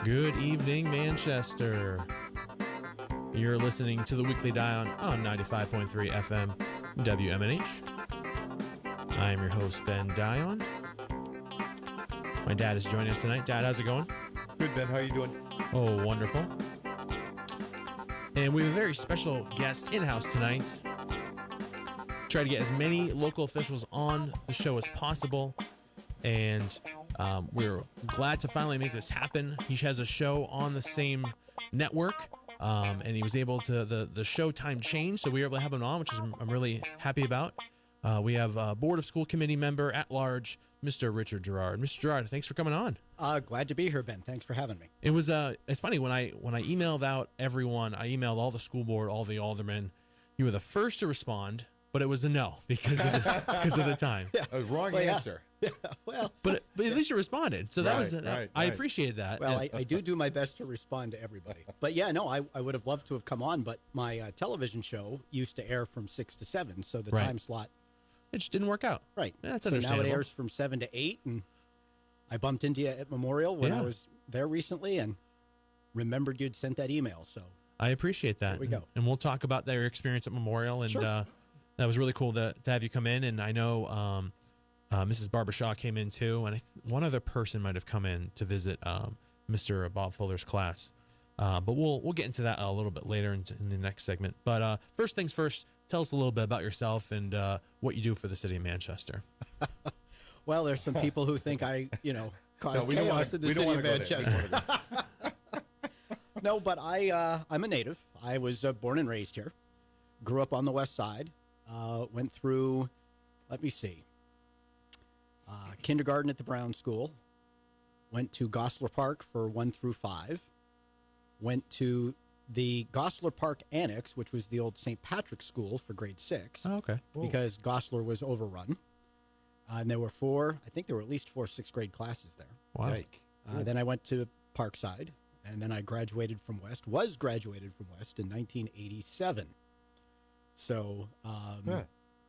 Good evening, Manchester. You're listening to the Weekly Dion on 95.3 FM WMNH. I am your host, Ben Dion. My dad is joining us tonight. Dad, how's it going? Good, Ben. How you doing? Oh, wonderful. And we have a very special guest in-house tonight. Try to get as many local officials on the show as possible. And we're glad to finally make this happen. He has a show on the same network. And he was able to, the show time changed, so we were able to have him on, which I'm really happy about. We have Board of School Committee member at large, Mr. Richard Girard. Mr. Girard, thanks for coming on. Glad to be here, Ben. Thanks for having me. It was it's funny when I emailed out everyone, I emailed all the school board, all the aldermen. You were the first to respond, but it was a no because of the time. Yeah. A wrong answer. Yeah, well, but at least you responded, so that was right. I appreciate that. Well, I do my best to respond to everybody. But yeah, no, I would have loved to have come on, but my television show used to air from 6 to 7, so the time slot. It just didn't work out. Right. Yeah, that's so understandable. Now it airs from 7 to 8, and I bumped into you at Memorial when I was there recently and remembered you'd sent that email. So I appreciate that. There we go. And we'll talk about their experience at Memorial, and Sure. That was really cool to have you come in. And I know Mrs. Barbara Shaw came in too, and one other person might have come in to visit Mr. Bob Fuller's class. But we'll get into that a little bit later in the next segment. But first things first, tell us a little bit about yourself and what you do for the city of Manchester. Well, there's some people who think I, caused chaos in the city of Manchester. No, but I'm a native. I was born and raised here. Grew up on the west side. Went through, let me see, kindergarten at the Brown School. Went to Gosler Park for 1 through 5. Went to the Gosler Park Annex, which was the old St. Patrick's School for grade 6. Oh, okay. Cool. Because Gosler was overrun. And there were at least 4 6th grade classes there. Wow. Then I went to Parkside, and then I was graduated from West in 1987. So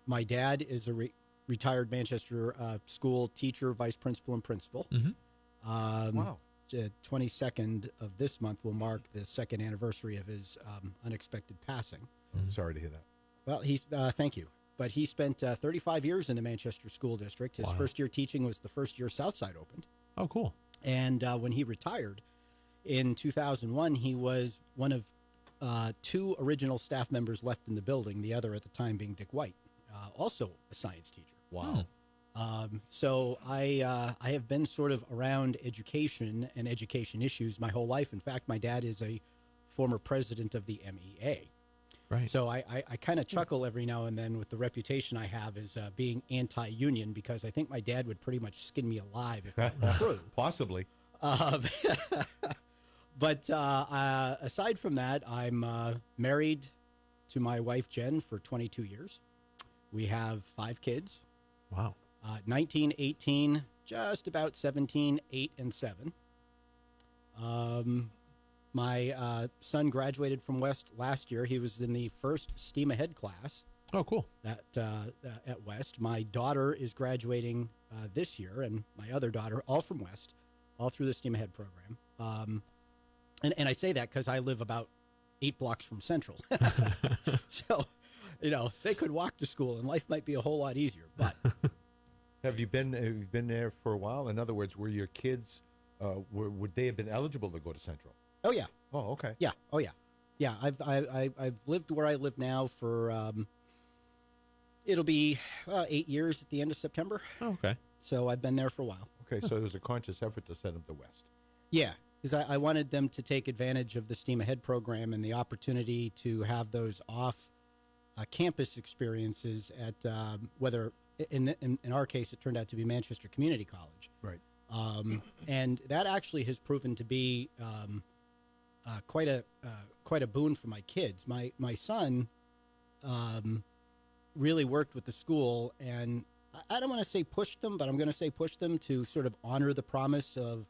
my dad is a retired Manchester school teacher, vice principal, and principal. Mm-hmm. Wow. 22nd of this month will mark the 2nd anniversary of his unexpected passing. Mm-hmm. Sorry to hear that. Well, thank you. But he spent 35 years in the Manchester School District. His first year teaching was the first year Southside opened. Oh, cool. And when he retired in 2001, he was one of 2 original staff members left in the building, the other at the time being Dick White, also a science teacher. Wow. So I have been sort of around education and education issues my whole life. In fact, my dad is a former president of the MEA. Right. So I kind of chuckle every now and then with the reputation I have as being anti-union, because I think my dad would pretty much skin me alive if that were true. Possibly. But aside from that, I'm married to my wife, Jen, for 22 years. We have 5 kids. Wow. 19, 18, just about 17, 8, and 7. My son graduated from West last year. He was in the first STEAM Ahead class. Oh, cool. At West. My daughter is graduating this year, and my other daughter, all from West, all through the STEAM Ahead program. And I say that because I live about 8 blocks from Central. So, they could walk to school, and life might be a whole lot easier. But Have you been there for a while? In other words, were your kids would they have been eligible to go to Central? oh yeah, Oh, okay. yeah, oh yeah, yeah. I've lived where I live now for it'll be 8 years at the end of September. Oh, okay. So I've been there for a while. Okay, so there was a conscious effort to send them to West. Yeah, because I wanted them to take advantage of the STEAM Ahead program and the opportunity to have those off-campus experiences at whether in our case it turned out to be Manchester Community College. Right. And that actually has proven to be quite a boon for my kids. My son really worked with the school, and I don't want to say pushed them, but I'm going to say push them to sort of honor the promise of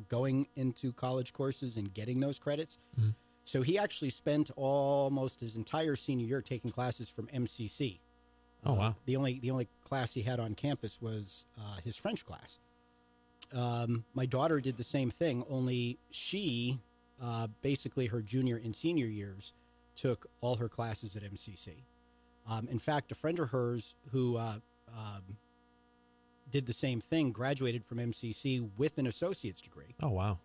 going into college courses and getting those credits. Mm-hmm. So he actually spent almost his entire senior year taking classes from MCC. Oh, wow. The only class he had on campus was his French class. my daughter did the same thing, only she, basically her junior and senior years, took all her classes at MCC. In fact, a friend of hers who did the same thing graduated from MCC with an associate's degree. Oh, wow.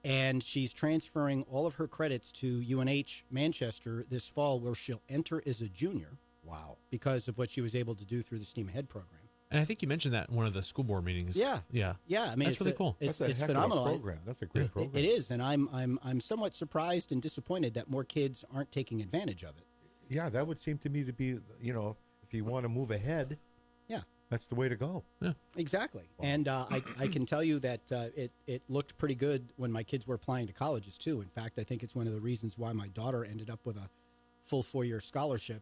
And she's transferring all of her credits to UNH Manchester this fall, where she'll enter as a junior. Wow. Because of what she was able to do through the STEAM Ahead program. And I think you mentioned that in one of the school board meetings. Yeah. Yeah. Yeah. I mean, that's really cool. It's That's a heck phenomenal. Of a program. That's a great program. It is, and I'm somewhat surprised and disappointed that more kids aren't taking advantage of it. Yeah, that would seem to me to be, if you want to move ahead, Yeah. that's the way to go. Yeah. Exactly. And I can tell you that it looked pretty good when my kids were applying to colleges, too. In fact, I think it's one of the reasons why my daughter ended up with a full 4-year scholarship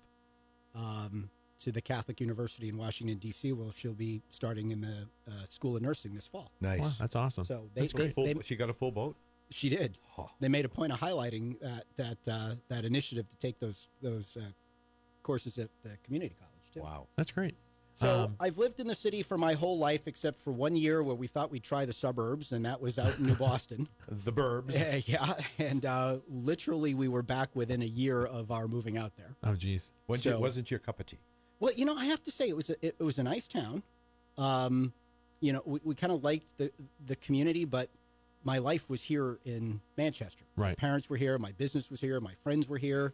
to the Catholic University in Washington, D.C., where she'll be starting in the School of Nursing this fall. Nice. Wow, that's awesome. So That's great. She got a full boat? she did. Oh. They made a point of highlighting that initiative to take those courses at the community college, too. Wow. That's great. So I've lived in the city for my whole life, except for 1 year where we thought we'd try the suburbs, and that was out in New Boston. The burbs. Yeah, and literally we were back within a year of our moving out there. Oh, geez. Wasn't your cup of tea? Well, I have to say it was a nice town. We kind of liked the community, but my life was here in Manchester. Right. My parents were here. My business was here. My friends were here.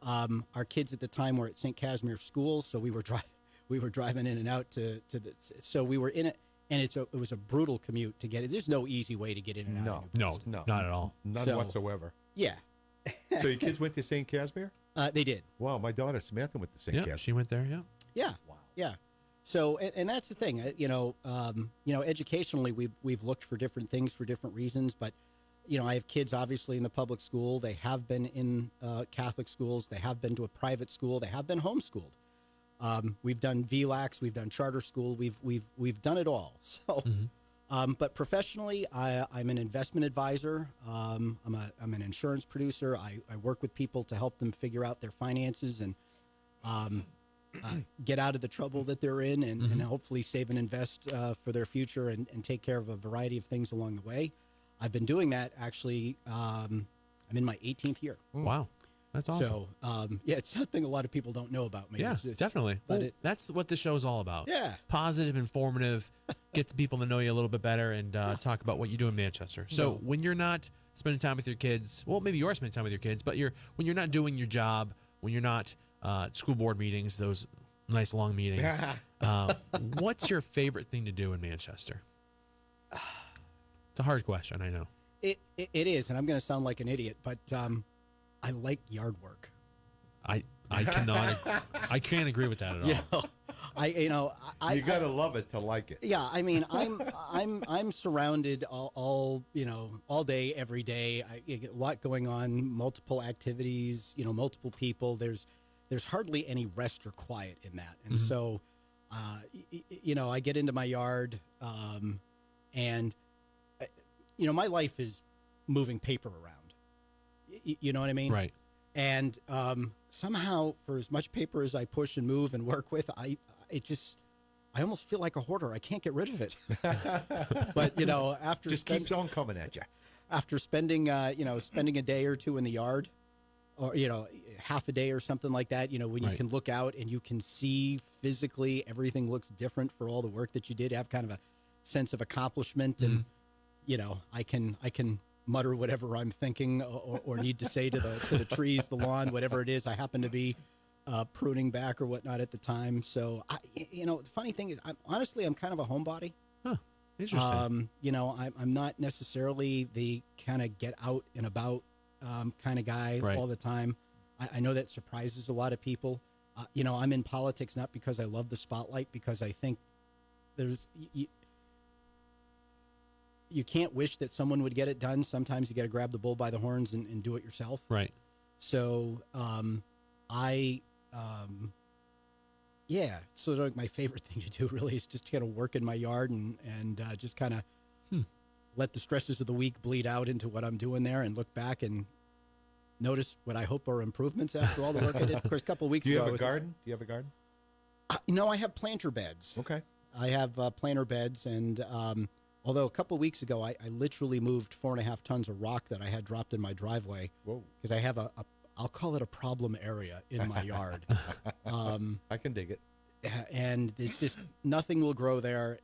Our kids at the time were at St. Casimir Schools, so we were driving in and out to the. So we were in it, and it was a brutal commute to get it. There's no easy way to get in and out. of New Boston. No. Not at all. None whatsoever. Yeah. So your kids went to St. Casimir? They did. Wow, my daughter Samantha went to St. Yeah, Casimir. she went there. Yeah. Yeah. Wow. Yeah. So, and that's the thing, educationally, we've looked for different things for different reasons, but, I have kids obviously in the public school. They have been in Catholic schools. They have been to a private school. They have been homeschooled. We've done VLAX. We've done charter school. We've done it all. So, but professionally, I'm an investment advisor. I'm an insurance producer. I work with people to help them figure out their finances and, get out of the trouble that they're in and hopefully save and invest for their future and take care of a variety of things along the way. I've been doing that actually. I'm in my 18th year. Wow. That's awesome. So, it's something a lot of people don't know about me. Yeah, definitely. But Well, that's what the show's all about. Yeah. Positive, informative, get the people to know you a little bit better and talk about what you do in Manchester. So when you're not spending time with your kids, well, maybe you are spending time with your kids, but when you're not doing your job, when you're not school board meetings, those nice long meetings, what's your favorite thing to do in Manchester? It's a hard question, I know. It is, and I'm going to sound like an idiot, but I like yard work. I cannot I can't agree with that at all. I you gotta love it to like it. Yeah, I mean, I'm surrounded all day, every day. I get a lot going on, multiple activities, multiple people. There's hardly any rest or quiet in that, and so, I get into my yard, and my life is moving paper around. You know what I mean? Right. And somehow, for as much paper as I push and move and work with, I almost feel like a hoarder. I can't get rid of it. But after just keeps on coming at you. After spending a day or two in the yard, or half a day or something like that, when you can look out and you can see physically everything looks different for all the work that you did, have kind of a sense of accomplishment, and I can mutter whatever I'm thinking or need to say to the trees, the lawn, whatever it is I happen to be pruning back or whatnot at the time. So, the funny thing is, I'm kind of a homebody. Huh. Interesting. I'm not necessarily the kind of get out and about kind of guy all the time. I know that surprises a lot of people. I'm in politics not because I love the spotlight, because I think there's... You can't wish that someone would get it done. Sometimes you got to grab the bull by the horns and do it yourself. Right. So, it's sort of like my favorite thing to do really is just kind of work in my yard and just kind of let the stresses of the week bleed out into what I'm doing there and look back and notice what I hope are improvements after all the work I did. Of course, a couple of weeks ago. Do you have a garden? Do you have a garden? No, I have planter beds. Okay. I have planter beds, and Although a couple weeks ago, I literally moved 4.5 tons of rock that I had dropped in my driveway. Whoa. Because I have I'll call it a problem area in my yard. I can dig it. And it's just nothing will grow there.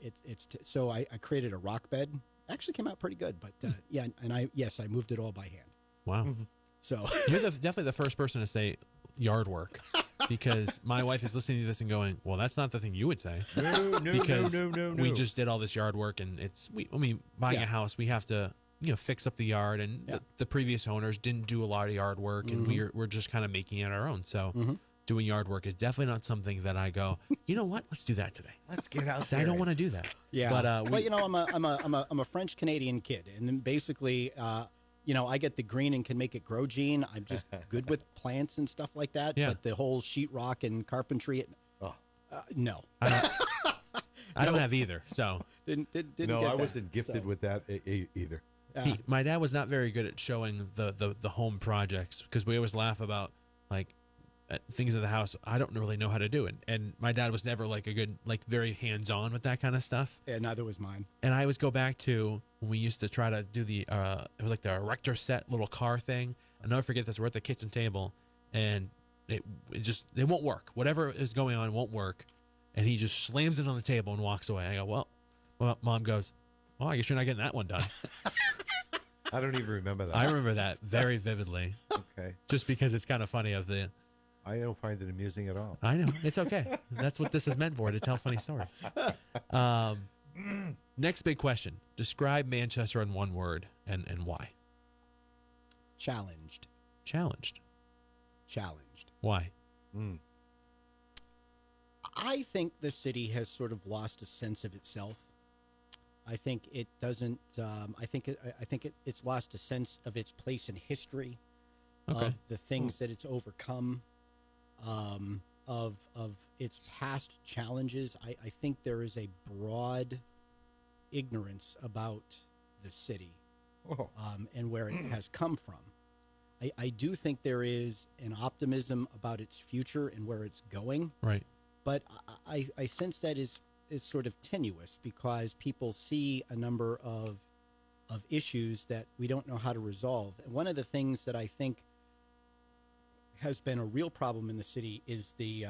So I created a rock bed. Actually came out pretty good, but yeah, and I moved it all by hand. Wow. So You're definitely the first person to say yard work, because my wife is listening to this and going, "Well, that's not the thing you would say." No, Because no. we just did all this yard work, and buying Yeah. a house, we have to fix up the yard, and Yeah. the previous owners didn't do a lot of yard work, and we're just kind of making it our own. So doing yard work is definitely not something that I go, you know what, let's do that today. Let's get out 'Cause there. I don't want to do that. yeah, but I'm a French Canadian kid, and then basically, I get the green and can make it grow gene. I'm just good with plants and stuff like that. Yeah. But the whole sheetrock and carpentry, Oh. no, I don't have either. So didn't No, get I that. wasn't gifted So, with that either. my dad was not very good at showing the home projects, because we always laugh about things in the house I don't really know how to do it, and my dad was never like a good, very hands-on with that kind of stuff. Yeah, neither was mine. And I always go back to when we used to try to do the it was like the erector set little car thing. I'll never forget this. We're at the kitchen table, and it won't work. Whatever is going on won't work, and he just slams it on the table and walks away. I go, well, Mom goes, well, I guess you're not getting that one done. I don't even remember that. I remember that very vividly, Okay. just because it's kind of funny. I don't find it amusing at all. I know, it's okay. That's what this is meant for, to tell funny stories. Next big question: describe Manchester in one word, and why? Challenged. Challenged. Why? Mm. I think the city has sort of lost a sense of itself. I think it doesn't. I think it's lost a sense of its place in history, Okay. of the things that it's overcome, of its past challenges. I think there is a broad ignorance about the city Oh. and where it has come from. I do think there is an optimism about its future and where it's going. Right. But I sense that is sort of tenuous, because people see a number of issues that we don't know how to resolve. And one of the things that I think has been a real problem in the city is the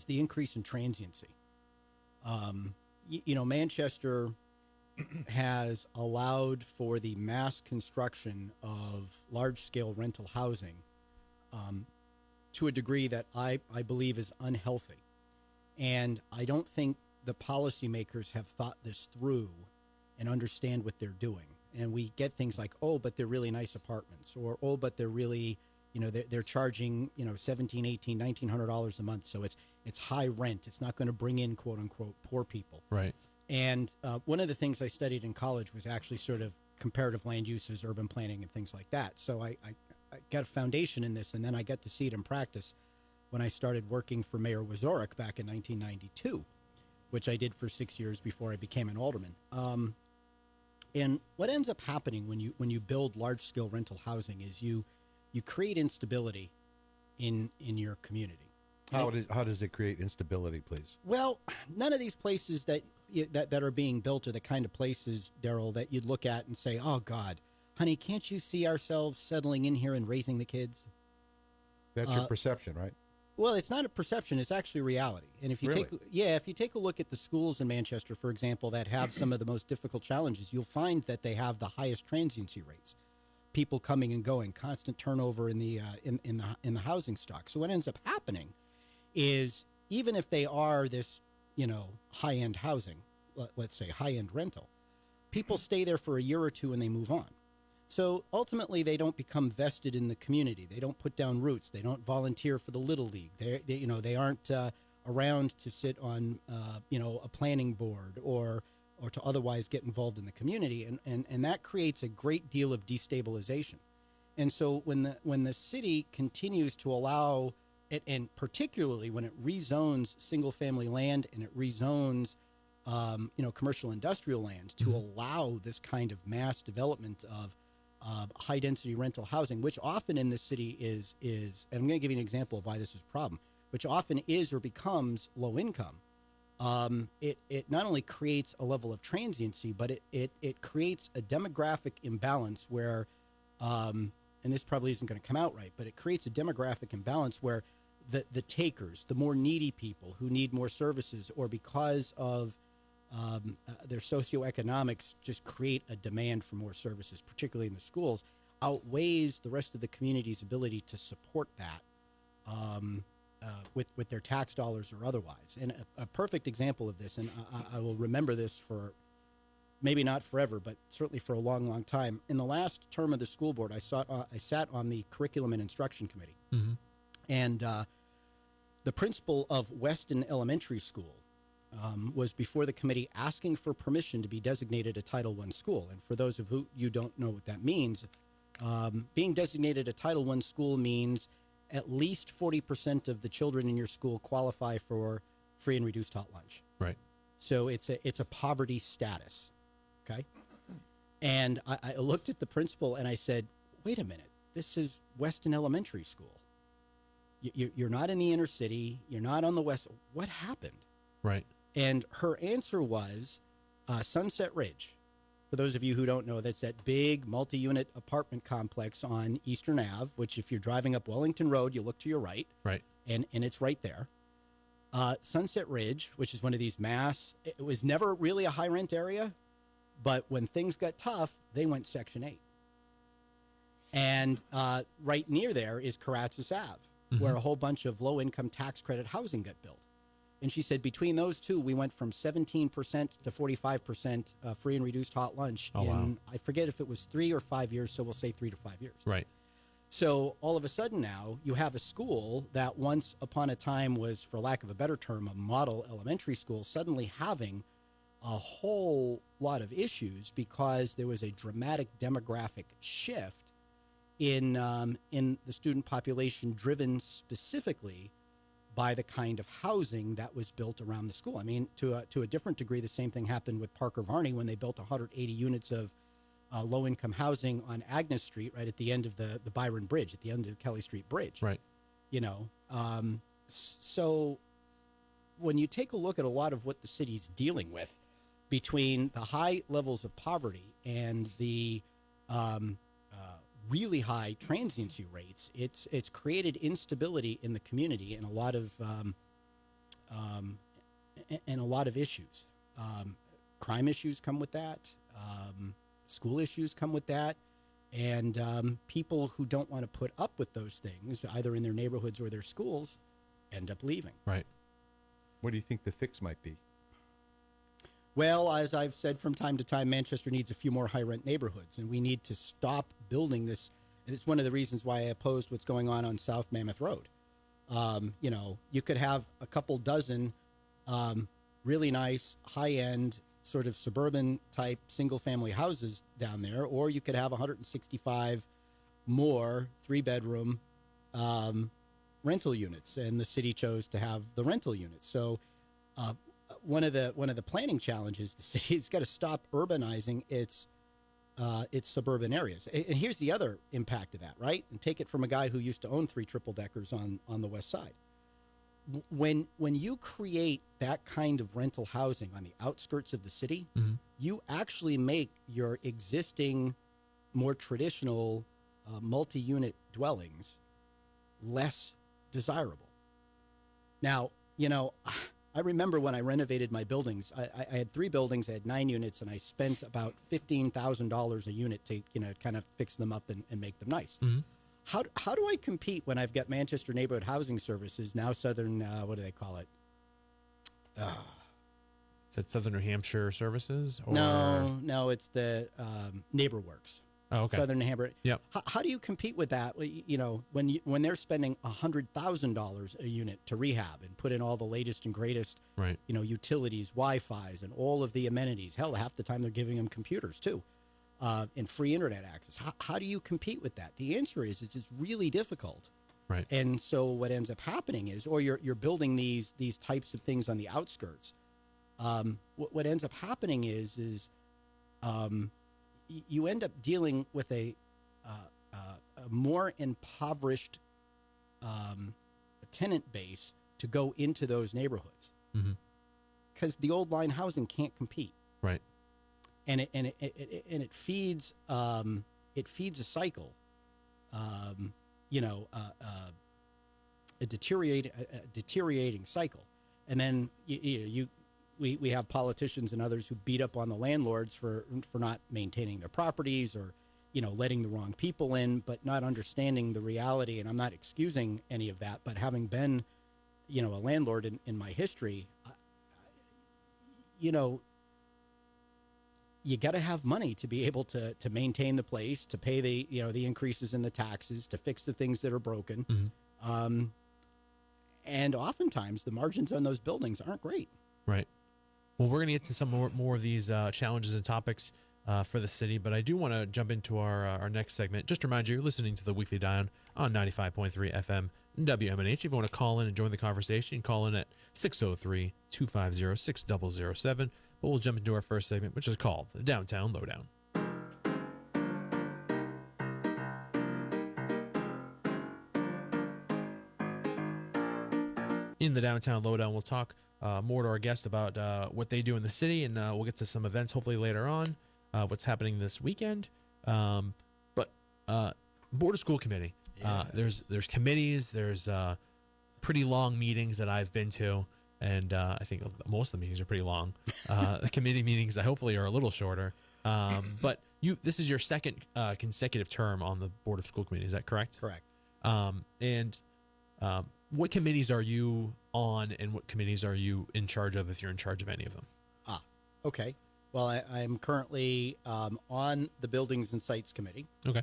increase in transiency. Manchester has allowed for the mass construction of large-scale rental housing to a degree that I believe is unhealthy. And I don't think the policymakers have thought this through and understand what they're doing. And we get things like, oh, but they're really nice apartments, or, oh, but they're really, they're charging, $1,700, $1,800, $1,900 a month. So it's high rent. It's not going to bring in, quote unquote, poor people. Right. And one of the things I studied in college was actually sort of comparative land uses, urban planning, and things like that. So I got a foundation in this, and then I got to see it in practice when I started working for Mayor Wazorek back in 1992, which I did for 6 years before I became an alderman. And what ends up happening when you build large-scale rental housing is you create instability in your community. How does it create instability, please? Well, none of these places that are being built are the kind of places, Daryl, that you'd look at and say, "Oh God, honey, can't you see ourselves settling in here and raising the kids?" That's your perception, right? Well, it's not a perception; it's actually reality. And if you if you take a look at the schools in Manchester, for example, that have some of the most difficult challenges, you'll find that they have the highest transiency rates, people coming and going, constant turnover in the housing stock. So what ends up happening is, even if they are this, high-end housing, let's say high-end rental, people stay there for a year or two and they move on. So ultimately, they don't become vested in the community. They don't put down roots. They don't volunteer for the Little League. They aren't around to sit on, a planning board or to otherwise get involved in the community, and that creates a great deal of destabilization. And so when the city continues to allow it, and particularly when it rezones single-family land and it rezones, commercial industrial land to allow this kind of mass development of high-density rental housing, which often in the city is, and I'm going to give you an example of why this is a problem, which often is or becomes low income. it not only creates a level of transiency, but it creates a demographic imbalance where, and this probably isn't going to come out right, but it creates a demographic imbalance where the takers, the more needy people who need more services, or because of their socioeconomics, just create a demand for more services, particularly in the schools, outweighs the rest of the community's ability to support that with their tax dollars or otherwise. And a perfect example of this, and I will remember this for maybe not forever, but certainly for a long, long time. In the last term of the school board, I sat on the Curriculum and Instruction Committee. Mm-hmm. And the principal of Weston Elementary School was before the committee asking for permission to be designated a Title I school. And for those of you don't know what that means, being designated a Title I school means at least 40% of the children in your school qualify for free and reduced hot lunch. Right. So it's a poverty status. Okay. And I looked at the principal and I said, wait a minute, this is Weston Elementary School. You're not in the inner city. You're not on the west. What happened? Right. And her answer was Sunset Ridge. For those of you who don't know, that's that big multi-unit apartment complex on Eastern Ave, which if you're driving up Wellington Road, you look to your right. Right. And it's right there. Sunset Ridge, which is one of these it was never really a high rent area, but when things got tough, they went Section 8. And right near there is Carratzis Ave, Mm-hmm. where a whole bunch of low-income tax credit housing got built. And she said between those two, we went from 17% to 45% free and reduced hot lunch Oh, wow. I forget if it was 3 or 5 years, so we'll say 3 to 5 years. Right. So all of a sudden now you have a school that once upon a time was, for lack of a better term, a model elementary school, suddenly having a whole lot of issues because there was a dramatic demographic shift in the student population, driven specifically by the kind of housing that was built around the school. I mean, to a different degree, the same thing happened with Parker Varney when they built 180 units of low-income housing on Agnes Street, right at the end of the Byron Bridge, at the end of the Kelly Street Bridge. Right. You know, so when you take a look at a lot of what the city's dealing with, between the high levels of poverty and the really high transiency rates, it's created instability in the community and a lot of issues. Crime issues come with that. School issues come with that, and people who don't want to put up with those things, either in their neighborhoods or their schools, end up leaving. Right. What do you think the fix might be? Well, as I've said from time to time, Manchester needs a few more high-rent neighborhoods, and we need to stop building this. It's one of the reasons why I opposed what's going on South Mammoth Road. You know, you could have a couple dozen really nice, high-end, sort of suburban-type single-family houses down there, or you could have 165 more three-bedroom rental units, and the city chose to have the rental units. So one of the planning challenges the city has got to stop urbanizing its suburban areas. And here's the other impact of that, right? And take it from a guy who used to own 3 triple-deckers on the west side. When you create that kind of rental housing on the outskirts of the city, Mm-hmm. you actually make your existing, more traditional multi-unit dwellings less desirable. Now, you know, I remember when I renovated my buildings, I had 3 buildings, I had 9 units, and I spent about $15,000 a unit to, you know, kind of fix them up and make them nice. Mm-hmm. How do I compete when I've got Manchester Neighborhood Housing Services, now Southern, what do they call it? Is that Southern New Hampshire Services? Or... No, it's the NeighborWorks. Oh, okay. Southern New Hampshire. Yep. How do you compete with that? You know, when they're spending $100,000 a unit to rehab and put in all the latest and greatest, Right. you know, utilities, Wi-Fi's, and all of the amenities. Hell, half the time they're giving them computers too, and free internet access. How do you compete with that? The answer is it's really difficult. Right. And so what ends up happening is, or you're building these types of things on the outskirts. What ends up happening is you end up dealing with a more impoverished tenant base to go into those neighborhoods. Mm-hmm. because the old line housing can't compete, Right. and it feeds a cycle, a deteriorating cycle, and then we have politicians and others who beat up on the landlords for not maintaining their properties, or letting the wrong people in, but not understanding the reality. And I'm not excusing any of that, but having been a landlord in my history, you got to have money to be able to maintain the place, to pay the increases in the taxes, to fix the things that are broken. Mm-hmm. And oftentimes the margins on those buildings aren't great. Right. Well, we're going to get to some more of these challenges and topics for the city, but I do want to jump into our next segment. Just to remind you, you're listening to the Weekly Dion on 95.3 FM WMNH. If you want to call in and join the conversation, call in at 603-250-6007. But we'll jump into our first segment, which is called the Downtown Lowdown. In the Downtown Lowdown, we'll talk more to our guest about what they do in the city, and we'll get to some events hopefully later on, what's happening this weekend. But Board of School Committee, there's committees, there's pretty long meetings that I've been to, and I think most of the meetings are pretty long. The committee meetings hopefully are a little shorter. But this is your second consecutive term on the Board of School Committee, is that correct? Correct. What committees are you on, and what committees are you in charge of, if you're in charge of any of them? Okay. Well, I am currently on the Buildings and Sites Committee. Okay.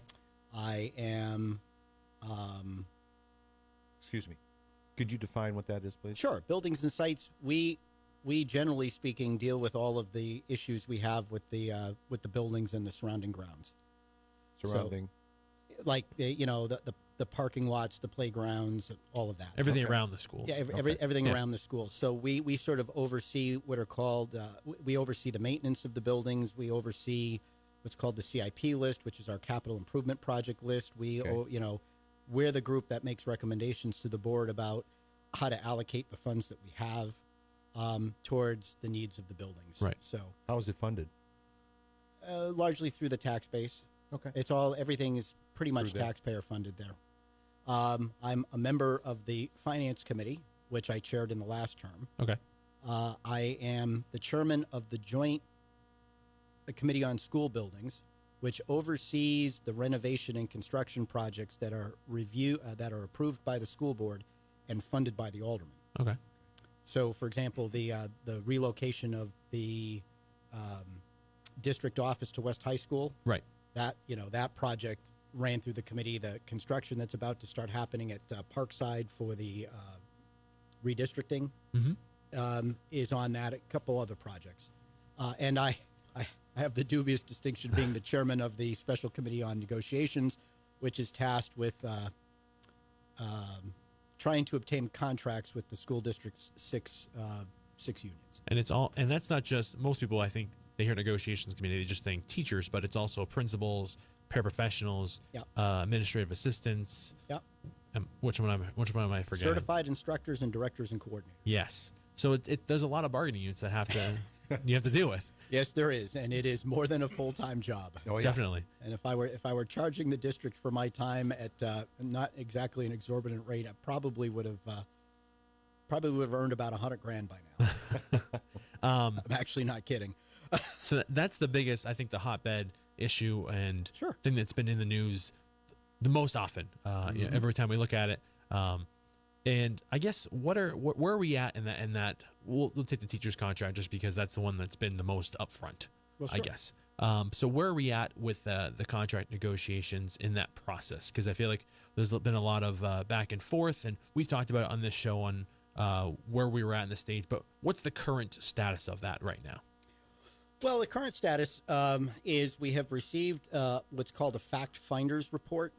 I am... Excuse me. Could you define what that is, please? Sure. Buildings and Sites, we generally speaking deal with all of the issues we have with the buildings and the surrounding grounds. Surrounding? So, like, the parking lots, the playgrounds, all of that. Everything around the schools. Yeah, everything around the schools. So we sort of oversee what are called, we oversee the maintenance of the buildings. We oversee what's called the CIP list, which is our capital improvement project list. We're the group that makes recommendations to the board about how to allocate the funds that we have towards the needs of the buildings. Right. So How is it funded? largely through the tax base. Okay. Everything is pretty much Through that. taxpayer funded there. I'm a member of the Finance Committee, which I chaired in the last term. Okay. I am the chairman of the Joint Committee on School Buildings, which oversees the renovation and construction projects that are approved by the school board and funded by the alderman. Okay. So, for example, the relocation of the district office to West High School. Right. That project ran through the committee. The construction that's about to start happening at Parkside for the redistricting is on that. A couple other projects, and I have the dubious distinction of being the chairman of the Special Committee on Negotiations, which is tasked with trying to obtain contracts with the school district's six unions. And that's not just, most people, I think, they hear negotiations committee, they just think teachers, but it's also principals, paraprofessionals, Yep. Administrative assistants. Yep. Which one am I forgetting? Certified instructors and directors and coordinators. Yes. So there's a lot of bargaining units that you have to deal with. Yes, there is, and it is more than a full-time job. Oh, yeah. Definitely. And if I were charging the district for my time at not exactly an exorbitant rate, I probably would have earned about $100,000 by now. I'm actually not kidding. So that's the biggest, I think, the hotbed issue and Sure. thing that's been in the news the most often. Every time we look at it. And I guess where are we at in that? We'll take the teacher's contract just because that's the one that's been the most upfront, Well, I sure. guess. So where are we at with the contract negotiations in that process? Because I feel like there's been a lot of back and forth, and we talked about it on this show on where we were at in the stage. But what's the current status of that right now? Well, the current status is we have received what's called a fact finders report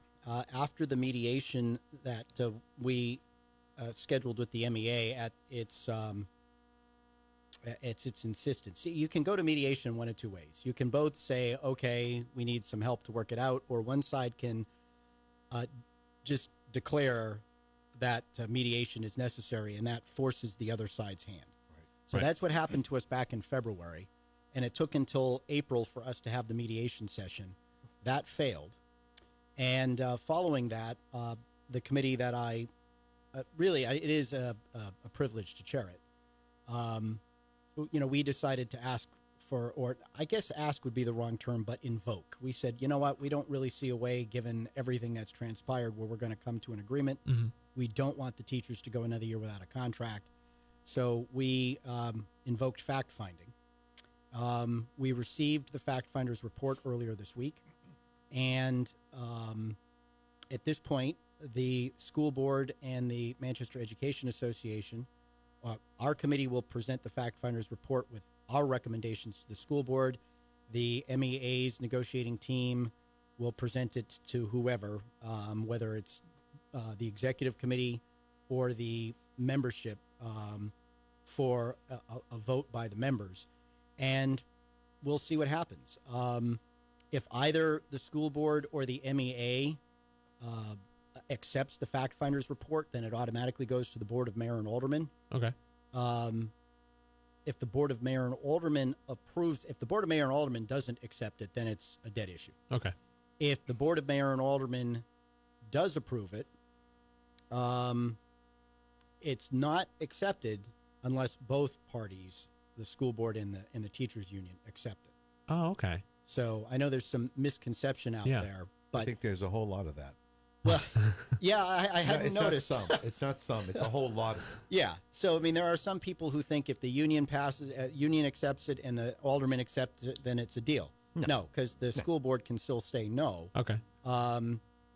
after the mediation that we scheduled with the MEA at its insistence. See, you can go to mediation in one of two ways. You can both say, okay, we need some help to work it out, or one side can just declare that mediation is necessary, and that forces the other side's hand. So Right. that's what happened to us back in February. And it took until April for us to have the mediation session. That failed. And following that, the committee that it is a privilege to chair it. We decided to ask for, or I guess ask would be the wrong term, but invoke. We said, you know what, we don't really see a way, given everything that's transpired, where we're going to come to an agreement. Mm-hmm. We don't want the teachers to go another year without a contract. So we invoked fact-finding. We received the fact-finder's report earlier this week. And at this point, the school board and the Manchester Education Association, our committee will present the fact-finder's report with our recommendations to the school board. The MEA's negotiating team will present it to whoever, whether it's the executive committee or the membership, for a vote by the members. And we'll see what happens. If either the school board or the MEA accepts the fact finder's report, then it automatically goes to the Board of Mayor and Aldermen. Okay. If the Board of Mayor and Aldermen approves, if the Board of Mayor and Aldermen doesn't accept it, then it's a dead issue. Okay. If the Board of Mayor and Aldermen does approve it, it's not accepted unless both parties, the school board and the teachers union, accept it. Oh, okay. So I know there's some misconception out there, I but think there's a whole lot of that. well, yeah, I hadn't it's noticed. Not some. It's not some. It's a whole lot of it. Yeah. So I mean, there are some people who think if the union passes, union accepts it, and the alderman accepts it, then it's a deal. No, because the school board can still say no. Okay.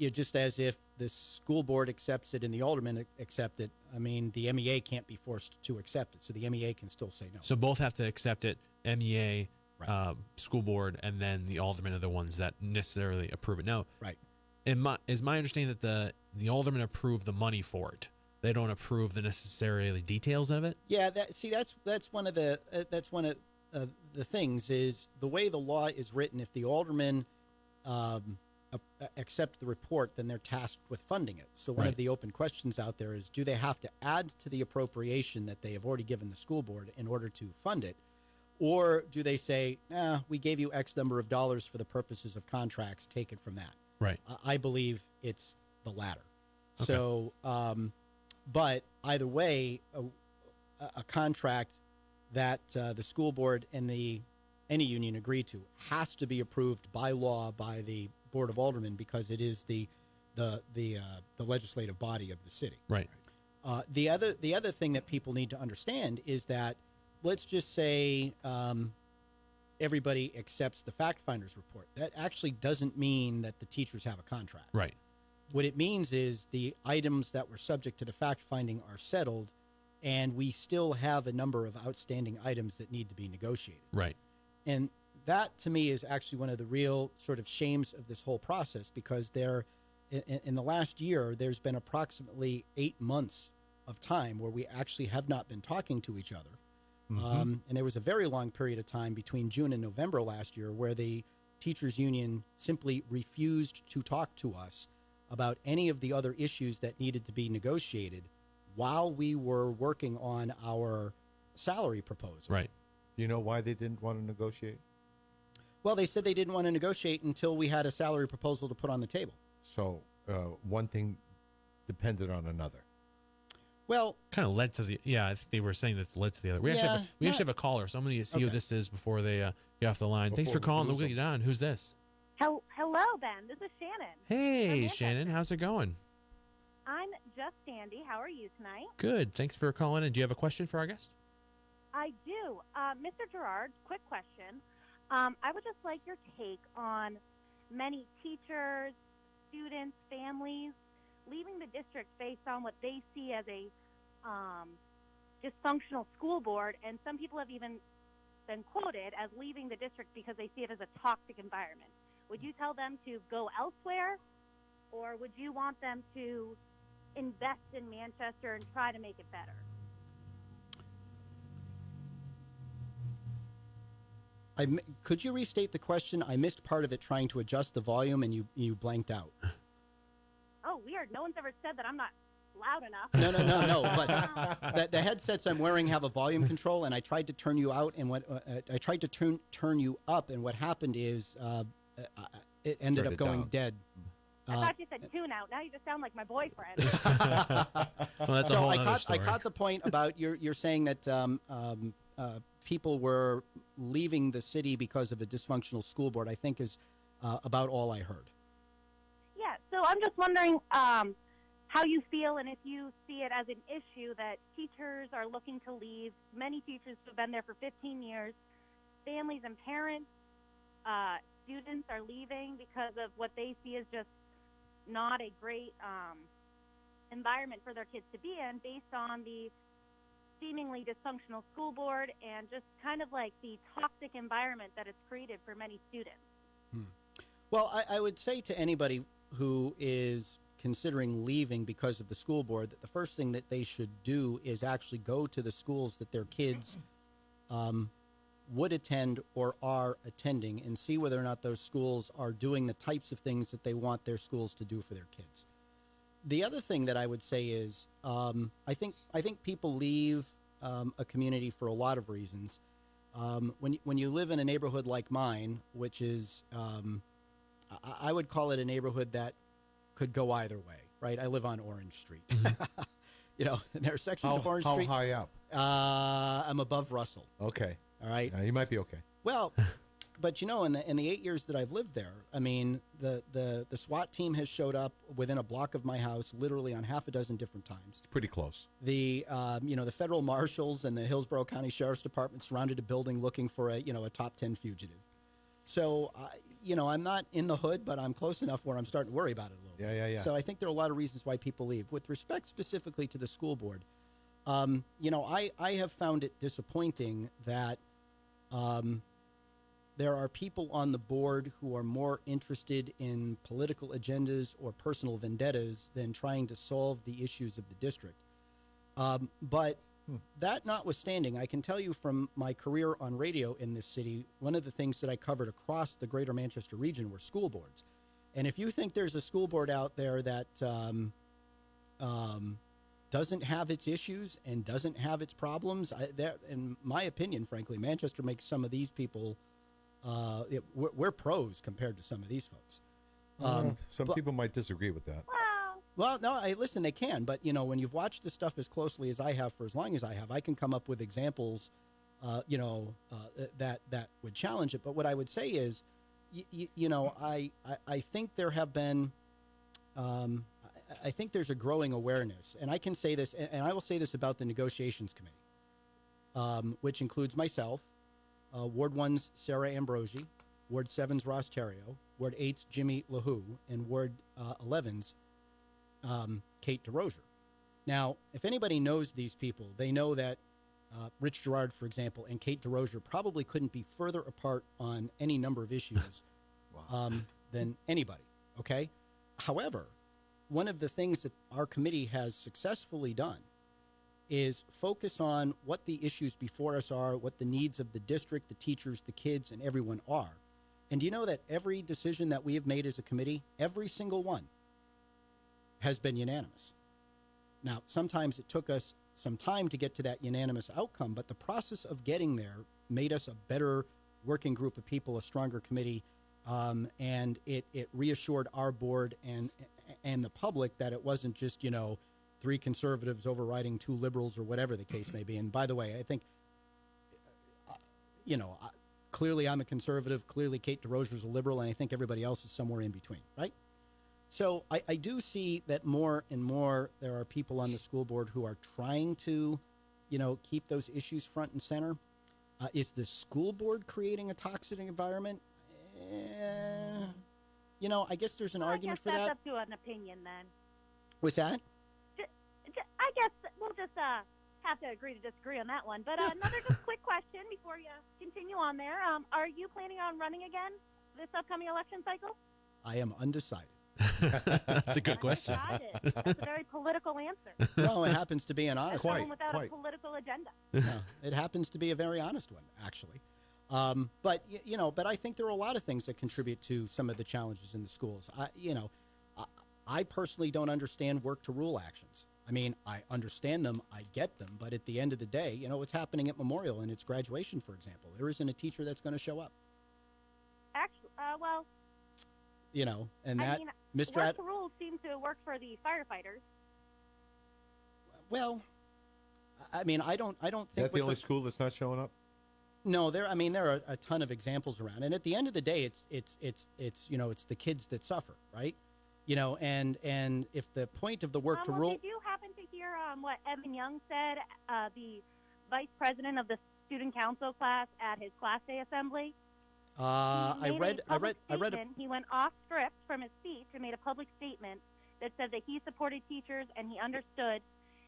Just as if the school board accepts it and the alderman accept it, I mean, the MEA can't be forced to accept it, so the MEA can still say no. So both have to accept it, MEA, Right. school board, and then the aldermen are the ones that necessarily approve it. Now, Right. is my understanding that the aldermen approve the money for it? They don't approve the necessarily details of it? Yeah, that's one of the things is the way the law is written. If the aldermen accept the report, then they're tasked with funding it. So one Right. of the open questions out there is, do they have to add to the appropriation that they have already given the school board in order to fund it? Or do they say, we gave you X number of dollars for the purposes of contracts, take it from that? Right. I believe it's the latter. Okay. So, but either way, a contract that the school board and any union agree to has to be approved by law by the Board of Aldermen, because it is the legislative body of the city. Right. The other thing that people need to understand is that, let's just say everybody accepts the fact finder's report. That actually doesn't mean that the teachers have a contract. Right. What it means is the items that were subject to the fact finding are settled, and we still have a number of outstanding items that need to be negotiated. Right. And that, to me, is actually one of the real sort of shames of this whole process, because in the last year, there's been approximately 8 months of time where we actually have not been talking to each other. Mm-hmm. And there was a very long period of time between June and November last year where the teachers union simply refused to talk to us about any of the other issues that needed to be negotiated while we were working on our salary proposal. Right. Do you know why they didn't want to negotiate? Well, they said they didn't want to negotiate until we had a salary proposal to put on the table. So one thing depended on another. Well, Kind of led to the, I think they were saying that led to the other. We actually have a caller, so I'm going to see who Okay. this is before they get off the line. Thanks for Before we calling lose Weekly Dion. Who's this? Hello, Ben. This is Shannon. Hey, Manchester. Shannon. How's it going? I'm just dandy. How are you tonight? Good. Thanks for calling in. Do you have a question for our guest? I do. Mr. Girard, quick question. I would just like your take on many teachers, students, families leaving the district based on what they see as a dysfunctional school board, and some people have even been quoted as leaving the district because they see it as a toxic environment. Would you tell them to go elsewhere, or would you want them to invest in Manchester and try to make it better? could you restate the question? I missed part of it trying to adjust the volume, and you blanked out. Oh, weird. No one's ever said that I'm not loud enough. No. But the headsets I'm wearing have a volume control, and I tried to turn you out, and I tried to turn you up, and what happened is it ended up going dead. I thought you said tune out. Now you just sound like my boyfriend. Well, that's a So whole I other story. caught the point about you're saying that people were leaving the city because of a dysfunctional school board. I think is about all I heard. Yeah, so I'm just wondering how you feel and if you see it as an issue that teachers are looking to leave. Many teachers who have been there for 15 years, families and parents, students are leaving because of what they see as just not a great environment for their kids to be in based on the seemingly dysfunctional school board and just kind of like the toxic environment that it's created for many students. Well, I would say to anybody who is considering leaving because of the school board that the first thing that they should do is actually go to the schools that their kids would attend or are attending and see whether or not those schools are doing the types of things that they want their schools to do for their kids. The other thing that I would say is I think people leave a community for a lot of reasons. When you live in a neighborhood like mine, which is I would call it a neighborhood that could go either way, right? I live on Orange Street. You know, there are sections of Orange Street. How high up? I'm above Russell. Okay. All right. You might be okay. Well, but you know, in the 8 years that I've lived there, I mean, the SWAT team has showed up within a block of my house, literally on half a dozen different times. Pretty close. The the federal marshals and the Hillsborough County Sheriff's Department surrounded a building looking for a top 10 fugitive. So I'm not in the hood, but I'm close enough where I'm starting to worry about it a little bit. Yeah. So I think there are a lot of reasons why people leave. With respect specifically to the school board, I have found it disappointing that there are people on the board who are more interested in political agendas or personal vendettas than trying to solve the issues of the district. But that notwithstanding, I can tell you from my career on radio in this city, one of the things that I covered across the greater Manchester region were school boards. And if you think there's a school board out there that doesn't have its issues and doesn't have its problems, in my opinion, frankly, Manchester makes some of these people, we're pros compared to some of these folks. Some people might disagree with that. Well, no, listen, they can. But, when you've watched the stuff as closely as I have for as long as I have, I can come up with examples, that would challenge it. But what I would say is, I think there have been, I think there's a growing awareness. And I can say this, and I will say this about the negotiations committee, which includes myself, Ward 1's Sarah Ambrosi, Ward 7's Ross Terrio, Ward 8's Jimmy LaHoo, and Ward 11's Kate DeRozier. Now, if anybody knows these people, they know that Rich Girard, for example, and Kate DeRozier probably couldn't be further apart on any number of issues than anybody, okay? However, one of the things that our committee has successfully done is focus on what the issues before us are, what the needs of the district, the teachers, the kids, and everyone are. And do you know that every decision that we have made as a committee, every single one, has been unanimous? Now, sometimes it took us some time to get to that unanimous outcome, but the process of getting there made us a better working group of people, a stronger committee, and it reassured our board and the public that it wasn't just, 3 conservatives overriding 2 liberals or whatever the case may be. And by the way, I think, clearly I'm a conservative, clearly Kate DeRozier's a liberal, and I think everybody else is somewhere in between, right? So I do see that more and more there are people on the school board who are trying to, keep those issues front and center. Is the school board creating a toxic environment? I guess there's an argument for that. I guess that's up to an opinion then. What's that? I guess we'll just have to agree to disagree on that one. But another just quick question before you continue on there. Are you planning on running again this upcoming election cycle? I am undecided. That's a good question. That's a very political answer. No, it happens to be an honest one. One. Without a political agenda. No, it happens to be a very honest one, actually. But I think there are a lot of things that contribute to some of the challenges in the schools. I personally don't understand work to rule actions. I mean, I understand them, I get them, but at the end of the day, you know, what's happening at Memorial and its graduation, for example, there isn't a teacher that's going to show up. Actually, well, You know, and I that mean, Mr. work the rules seem to work for the firefighters. Well, I mean, I don't Is think that the with only school that's not showing up? No, there are a ton of examples around, and at the end of the day, it's you know, it's the kids that suffer, right? You know, and if the point of the work to rule. Did you happen to hear what Evan Young said, the vice president of the student council class at his class day assembly? I read. He went off script from his speech and made a public statement that said that he supported teachers and he understood,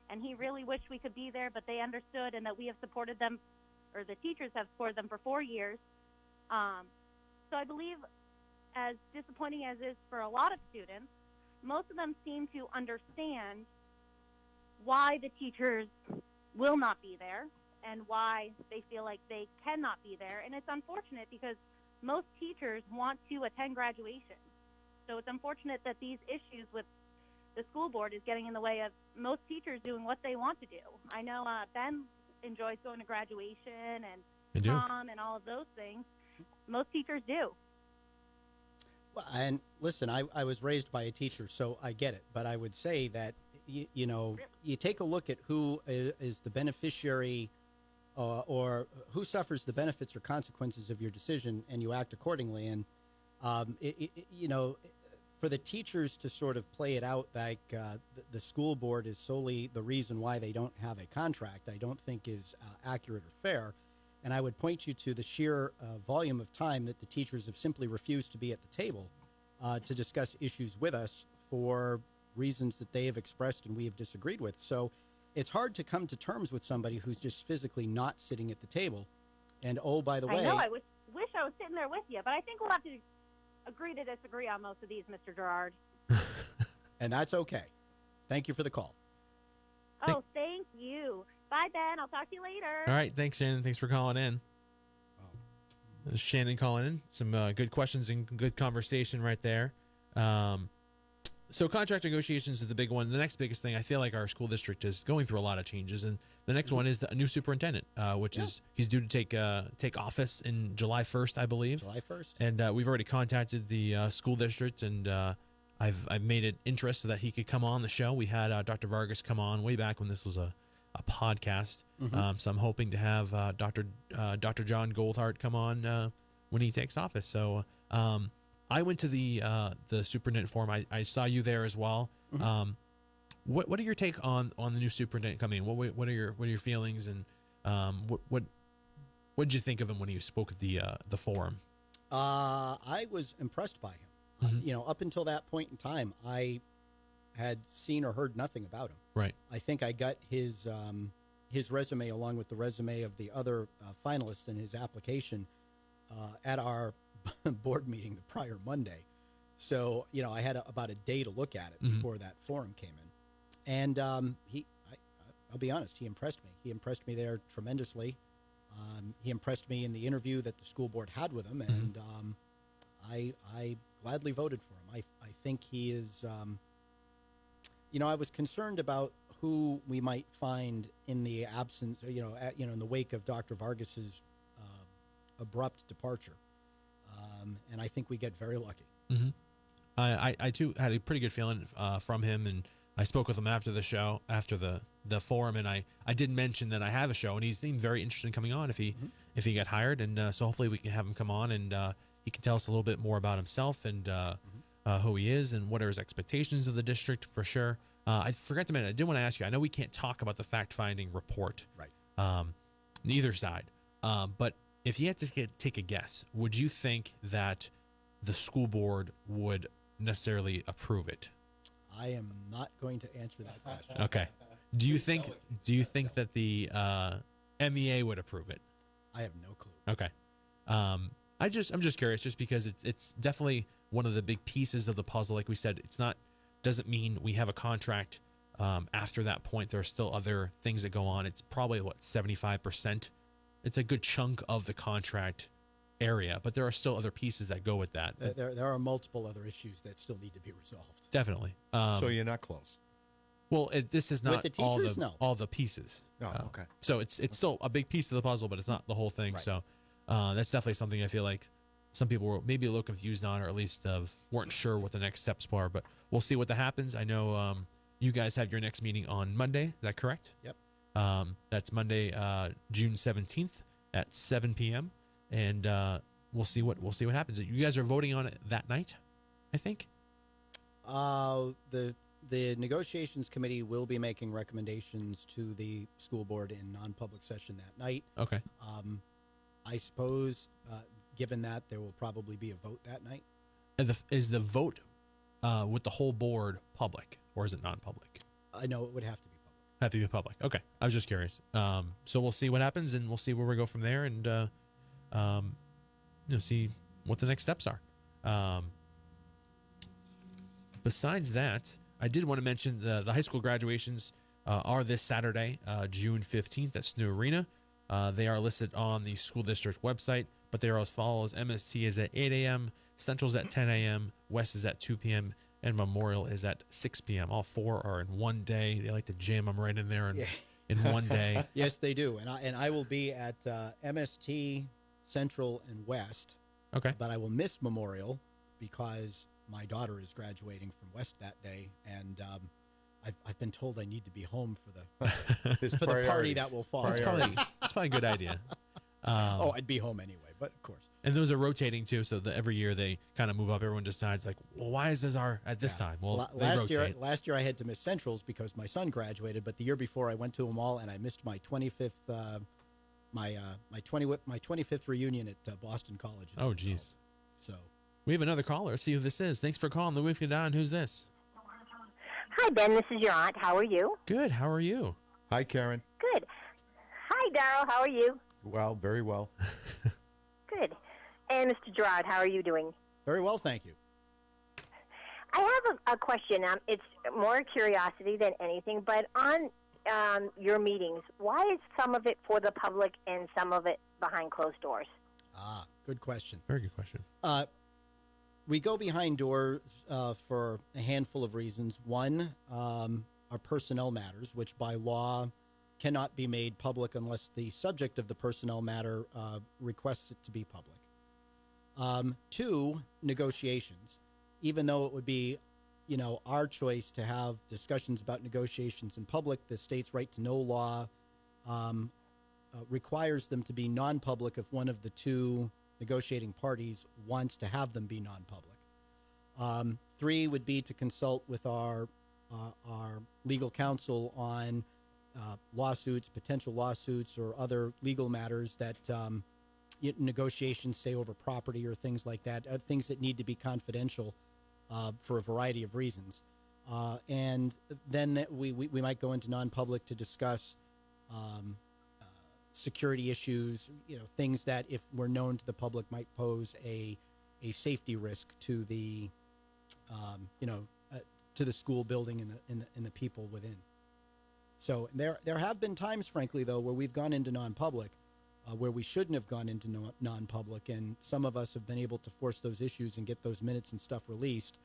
and he really wished we could be there, but they understood, and that we have supported them, or the teachers have supported them for 4 years. So I believe, as disappointing as is for a lot of students, most of them seem to understand why the teachers will not be there and why they feel like they cannot be there. And it's unfortunate because most teachers want to attend graduation. So it's unfortunate that these issues with the school board is getting in the way of most teachers doing what they want to do. I know Ben enjoys going to graduation and prom and all of those things. Most teachers do. Well, and listen, I was raised by a teacher, so I get it. But I would say that, you know, you take a look at who is the beneficiary or who suffers the benefits or consequences of your decision, and you act accordingly. And, you know, for the teachers to sort of play it out like the school board is solely the reason why they don't have a contract, I don't think is accurate or fair. And I would point you to the sheer volume of time that the teachers have simply refused to be at the table to discuss issues with us for reasons that they have expressed and we have disagreed with. So it's hard to come to terms with somebody who's just physically not sitting at the table. And oh, by the way, I know, I wish I was sitting there with you, but I think we'll have to agree to disagree on most of these, Mr. Girard. And that's okay. Thank you for the call. Oh, thank you. Bye, Ben. I'll talk to you later. All right. Thanks, Shannon. Thanks for calling in. Shannon calling in. Some good questions and good conversation right there. So contract negotiations is the big one. The next biggest thing, I feel like our school district is going through a lot of changes. And the next one is a new superintendent, which is he's due to take office in July 1st, I believe. July 1st. And we've already contacted the school district, and I've made it interest so that he could come on the show. We had Dr. Vargas come on way back when this was a podcast. So I'm hoping to have Dr. John Goldhart come on when he takes office. So I went to the superintendent forum. I saw you there as well. What are your take on the new superintendent coming in? What are your feelings, and what did you think of him when he spoke at the forum? I was impressed by him. You know, up until that point in time, I had seen or heard nothing about him. Right. I think I got his resume along with the resume of the other finalists in his application at our board meeting the prior Monday. So, you know, I had about a day to look at it before that forum came in. And I'll be honest, he impressed me. He impressed me there tremendously. He impressed me in the interview that the school board had with him, and I gladly voted for him. I think he is, you know, I was concerned about who we might find in the absence, you know, in the wake of Dr. Vargas's abrupt departure. And I think we get very lucky. I too had a pretty good feeling from him, and I spoke with him after the show, after the forum, and I did mention that I have a show, and he seemed very interested in coming on if he got hired, and so hopefully we can have him come on, and he can tell us a little bit more about himself and who he is and what are his expectations of the district for sure. I forgot to mention, I did want to ask you, I know we can't talk about the fact-finding report, right? Neither side, but if you had to take a guess, would you think that the school board would necessarily approve it? I am not going to answer that question. Okay. Do you think that the MEA would approve it? I have no clue. Okay. I'm just curious, just because it's definitely one of the big pieces of the puzzle. Like we said, doesn't mean we have a contract. After that point, there are still other things that go on. It's probably 75%. It's a good chunk of the contract area, but there are still other pieces that go with that. There are multiple other issues that still need to be resolved. Definitely. So you're not close. Well, this is not the all teachers? the No. all the pieces. Oh, okay. So it's still a big piece of the puzzle, but it's not the whole thing. Right. So that's definitely something I feel like some people were maybe a little confused on, or at least weren't sure what the next steps were. But we'll see what that happens. I know you guys have your next meeting on Monday. Is that correct? Yep. That's Monday, June 17th at 7 p.m. And we'll see what happens. You guys are voting on it that night, I think. The negotiations committee will be making recommendations to the school board in non-public session that night. Okay. I suppose, given that, there will probably be a vote that night. And is the vote with the whole board public, or is it non-public? I know it would have to be public. Have to be public. Okay. I was just curious. So we'll see what happens, and we'll see where we go from there, and see what the next steps are. Besides that, I did want to mention the high school graduations are this Saturday, June 15th at Snow Arena. They are listed on the school district website, but they are as follows. MST is at 8 a.m., Central's at 10 a.m., West is at 2 p.m., and Memorial is at 6 p.m. All four are in one day. They like to jam them right in there in one day. Yes, they do. And I will be at MST, Central, and West. Okay. But I will miss Memorial because my daughter is graduating from West that day, and I've been told I need to be home for the party that will fall. That's probably a good idea. I'd be home anyway, but of course. And those are rotating too, so every year they kind of move up. Everyone decides like, well, why is this at this time? Well, they rotate. Last year I had to miss Centrals because my son graduated, but the year before I went to them all, and I missed my 25th my 25th reunion at Boston College. Oh, geez. So we have another caller. Let's see who this is. Thanks for calling the Weekly Dion. Who's this? Hi, Ben. This is your aunt. How are you? Good. How are you? Hi, Karen. Good. Hi, Darryl. How are you? Well, very well. Good. And Mr. Girard, how are you doing? very well, thank you. I have a question. It's more curiosity than anything, but on your meetings, why is some of it for the public and some of it behind closed doors? Good question. Very good question. We go behind doors for a handful of reasons. One are personnel matters, which by law cannot be made public unless the subject of the personnel matter requests it to be public. Two, negotiations. Even though it would be, our choice to have discussions about negotiations in public, the state's right to know law requires them to be non-public if one of the two negotiating parties wants to have them be non-public. Three would be to consult with our legal counsel on lawsuits, potential lawsuits, or other legal matters that negotiations, say over property or things like that, things that need to be confidential for a variety of reasons. And then we might go into non-public to discuss security issues, things that, if were known to the public, might pose a safety risk to the, to the school building and the people within. So there have been times, frankly, though, where we've gone into non-public, where we shouldn't have gone into non-public, and some of us have been able to force those issues and get those minutes and stuff released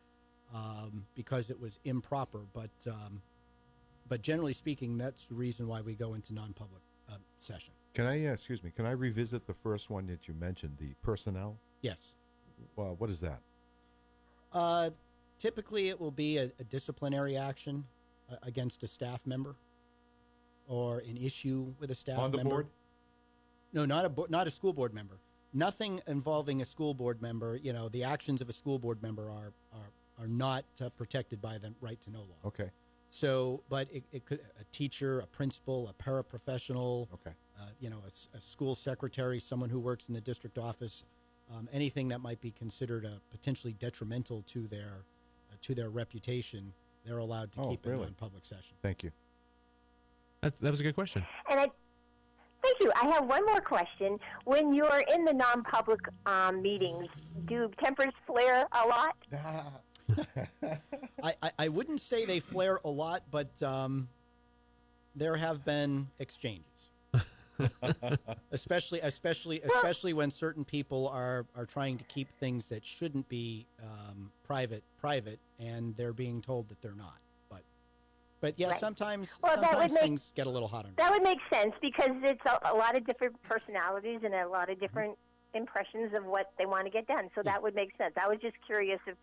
because it was improper. But generally speaking, that's the reason why we go into non-public session. Can I revisit the first one that you mentioned, the personnel? Yes. What is that? Typically, it will be a disciplinary action against a staff member or an issue with a staff member. On the board? No, not a school board member. Nothing involving a school board member. The actions of a school board member are not protected by the right to know law. Okay. So, but it could a teacher, a principal, a paraprofessional. Okay. A school secretary, someone who works in the district office, anything that might be considered potentially detrimental to their reputation, they're allowed to keep it in public session. Thank you. That was a good question. And thank you. I have one more question. When you're in the non-public meetings, do tempers flare a lot? I wouldn't say they flare a lot, but there have been exchanges. especially when certain people are trying to keep things that shouldn't be private, and they're being told that they're not. But yeah, Right. sometimes Well, that would make- things get a little hot under. That would make sense because it's a lot of different personalities and a lot of different impressions of what they want to get done. So that would make sense. I was just curious if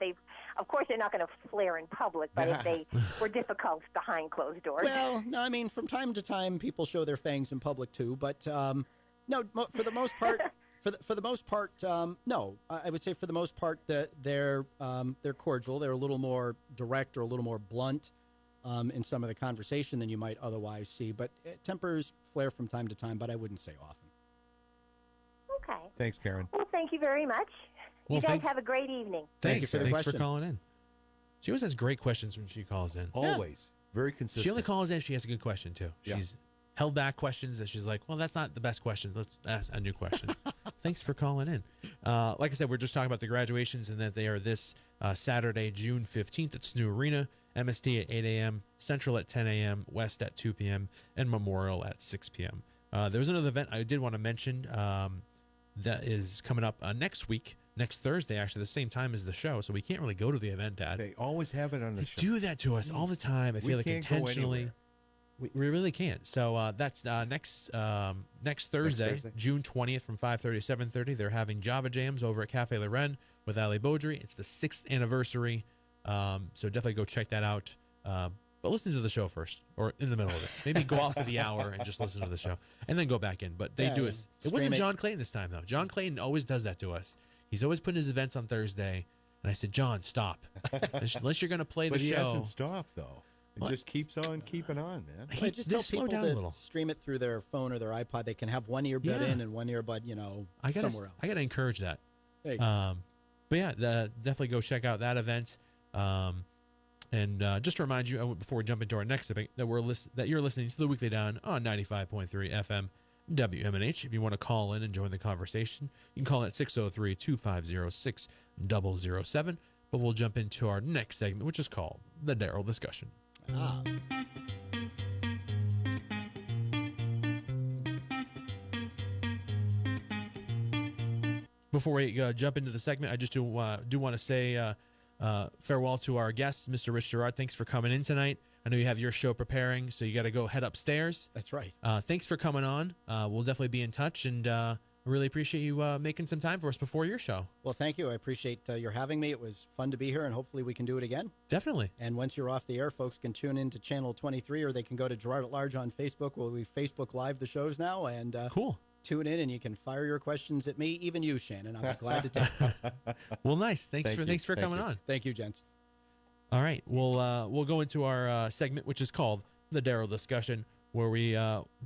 of course, they're not going to flare in public, but if they were difficult behind closed doors. Well, no, I mean, from time to time, people show their fangs in public too. But no, for the most part, for the most part, no. I would say for the most part that they're cordial. They're a little more direct or a little more blunt in some of the conversation than you might otherwise see. But tempers flare from time to time, but I wouldn't say often. Okay. Thanks, Karen. Well, thank you very much. Well, You guys have a great evening. Thank you for the Thanks question. for calling in. She always has great questions when she calls in. Always. Very consistent. She only calls in if she has a good question, too. Yeah. She's held back questions that she's like, well, that's not the best question. Let's ask a new question. Thanks for calling in. Like I said, we're just talking about the graduations and that they are this Saturday, June 15th at Snu Arena, MST at 8 a.m., Central at 10 a.m., West at 2 p.m., and Memorial at 6 p.m. There was another event I did want to mention that is coming up next week, next Thursday, actually, the same time as the show. So we can't really go to the event, Dad. They always have it on the They show. do that to us all the time. I We feel like can't go intentionally. anywhere. We really can't. So that's next Thursday, Thursday. June 20th from 5:30 to 7:30. They're having Java Jams over at Cafe Loren with Ali Beaudry. It's the 6th anniversary. So definitely go check that out. But listen to the show first, or in the middle of it. Maybe go out for the hour and just listen to the show, and then go back in. But they Yeah, do and it. It stream wasn't it. John Clayton this time, though. John Clayton always does that to us. He's always putting his events on Thursday. And I said, John, stop. Unless you're going to play the But he show. hasn't stopped, though. It What? just keeps on keeping on, man. He- I just tell just slow people down a to little. stream it through their phone or their iPod. They can have one earbud Yeah. in and one earbud, somewhere else. I gotta encourage that. There you go. But yeah, definitely go check out that event. And just to remind you, before we jump into our next event, that you're listening to the Weekly Dion on 95.3 FM WMNH. If you want to call in and join the conversation, you can call at 603-250-6007. But we'll jump into our next segment, which is called the Daryl Discussion. Ah. Before we jump into the segment, I just do want to say farewell to our guest, Mr. Rich Girard. Thanks for coming in tonight. I know you have your show preparing, so you got to go head upstairs. That's right. Thanks for coming on. We'll definitely be in touch, and I really appreciate you making some time for us before your show. Well, thank you. I appreciate your having me. It was fun to be here, and hopefully we can do it again. Definitely. And once you're off the air, folks can tune in to Channel 23, or they can go to Girard at Large on Facebook, where we Facebook Live the shows now, and Cool. tune in, and you can fire your questions at me, even you, Shannon. I'll be glad to take them. Well, nice. Thanks Thank for you. coming Thank you. on. Thank you, gents. All right, we'll go into our segment, which is called the Daryl Discussion, where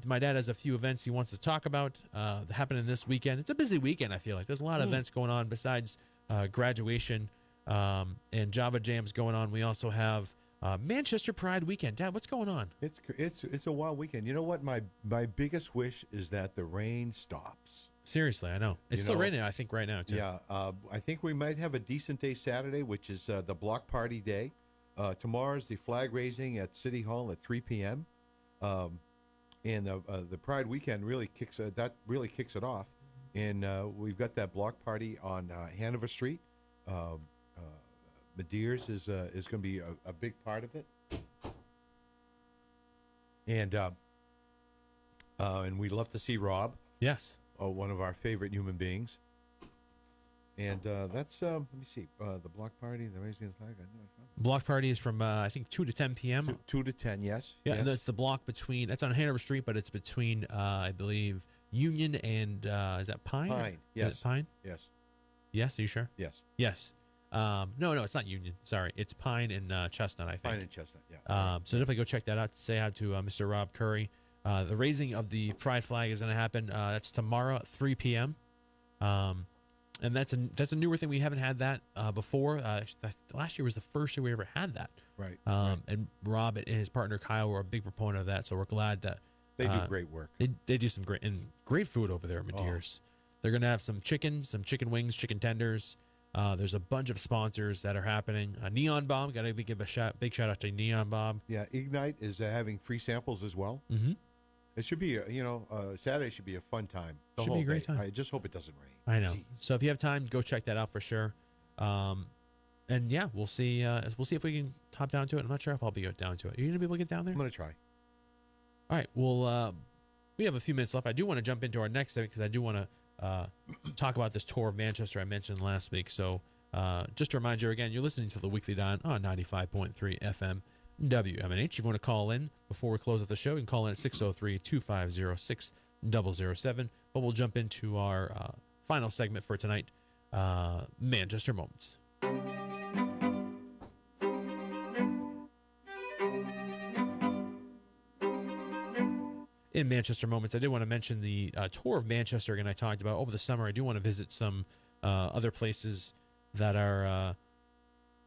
my dad has a few events he wants to talk about happening this weekend. It's a busy weekend. I feel like there's a lot of events going on besides graduation and Java Jams going on. We also have Manchester Pride weekend. Dad, what's going on? It's a wild weekend. You know what? My biggest wish is that the rain stops. Seriously, I know it's You still know, raining. I think right now too. Yeah, I think we might have a decent day Saturday, which is the block party day. Tomorrow's the flag raising at City Hall at 3 p.m. And the Pride weekend really kicks it off. And we've got that block party on Hanover Street. Madeir's is going to be a big part of it. And we'd love to see Rob. Yes. One of our favorite human beings. And that's, let me see, the block party, the raising of the flag. I know it's not- Block party is from I think 2 to 10 p.m. 2 to 10, yes. Yeah, yes. and that's the block between. That's on Hanover Street, but it's between I believe Union and is that Pine? Pine, Is yes. it Pine. Yes, Yes. Are you sure? yes. Yes. No, it's not Union. Sorry, it's Pine and Chestnut. I think. Pine and Chestnut, yeah. So definitely go check that out. Say hi to Mr. Rob Curry. The raising of the Pride flag is going to happen. That's tomorrow at 3 p.m. And that's a newer thing. We haven't had that before. Last year was the first year we ever had that. Right. And Rob and his partner Kyle were a big proponent of that. So we're glad that They do great work. they do some great food over there at Madeir's. They're going to have some chicken wings, chicken tenders. There's a bunch of sponsors that are happening. Neon Bomb, got to give a big shout out to Neon Bomb. Yeah, Ignite is having free samples as well. Mm-hmm. It should be, Saturday should be a fun time. The Should be whole a great day. time. I just hope it doesn't rain. I know. Jeez. So if you have time, go check that out for sure. And yeah, we'll see if we can top down to it. I'm not sure if I'll be down to it. Are you gonna be able to get down there? I'm going to try. All right. Well, we have a few minutes left. I do want to jump into our next segment because I do want to talk about this tour of Manchester I mentioned last week. So just to remind you again, you're listening to the Weekly Dion on 95.3 FM WMNH. If you want to call in before we close out the show, you can call in at 603-250-6007. But we'll jump into our final segment for tonight, Manchester Moments. In Manchester Moments, I did want to mention the tour of Manchester again I talked about over the summer. I do want to visit some other places that are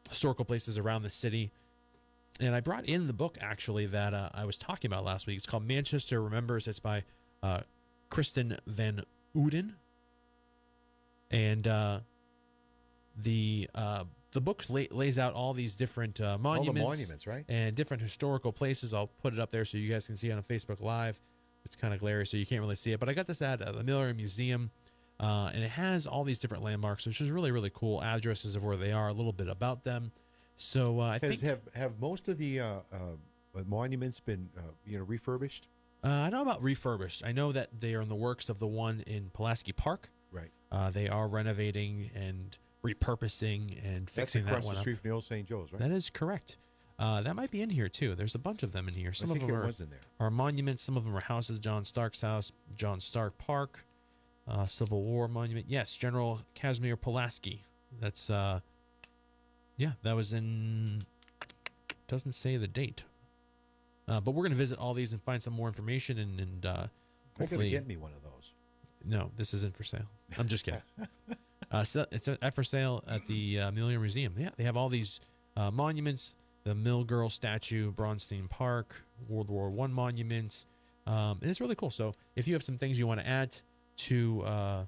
historical places around the city. And I brought in the book, actually, that I was talking about last week. It's called Manchester Remembers. It's by Kristen Van Uden. And the book lays out all these different monuments. All the monuments, right? And different historical places. I'll put it up there so you guys can see it on Facebook Live. It's kind of glary, so you can't really see it. But I got this at the Miller Museum, and it has all these different landmarks, which is really, really cool. Addresses of where they are, a little bit about them. So I think have most of the monuments been refurbished? I know about refurbished. I know that they are in the works of the one in Pulaski Park. Right. They are renovating and repurposing and fixing That's across that one the up. street from the old St. Joe's, right? That is correct. That might be in here too. There's a bunch of them in here. Some I of think them it was in there. are monuments. Some of them are houses. John Stark's house, John Stark Park, Civil War monument. Yes, General Casimir Pulaski. That's that was in. Doesn't say the date. But we're gonna visit all these and find some more information and I gotta hopefully get me one of those. No, this isn't for sale. I'm just kidding. So it's for sale at the Miller Museum. Yeah, they have all these monuments. The Mill Girl statue, Braunstein Park, World War I monument. And it's really cool. So if you have some things you want to add to